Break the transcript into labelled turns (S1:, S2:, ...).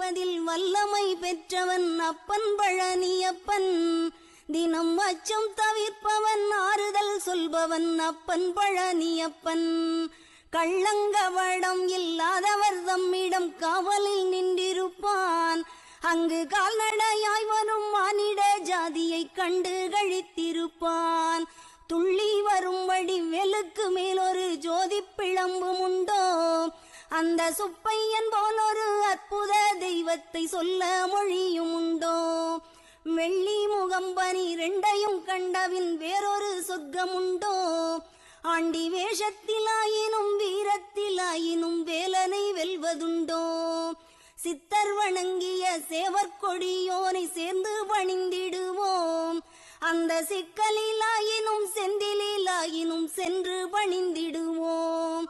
S1: காப்பதில் வல்லமை பெற்றவன் அப்பன் பழனியப்பன். தினம் அச்சம் தவிர்ப்பவன் ஆறுதல் சொல்பவன் அப்பன் பழனியப்பன். கள்ளங்கவடம் இல்லாதவர் தம்மிடம் காவலில் நின்றிருப்பான். அங்கு கால்நடையாய் வரும் மானிட ஜாதியை கண்டு கழித்திருப்பான். துள்ளி வரும்படி வெளுக்கு மேலொரு ஜோதி பிழம்பும் உண்டோ, அந்த சுப்பையன் போலொரு அற்புத தெய்வத்தை சொல்ல மொழியும் உண்டோ. வெள்ளி முகம் 12 கண்டவின் வேறொரு சொர்க்கம் உண்டோ, ஆண்டி வேஷத்திலாயினும் வீரத்திலாயினும் வேலனை வெல்வதுண்டோ. சித்தர் வணங்கிய சேவற்கொடியோனை சேர்ந்து பணிந்திடுவோம். அந்த சிக்கலிலாயினும் செந்திலாயினும் சென்று பணிந்திடுவோம்.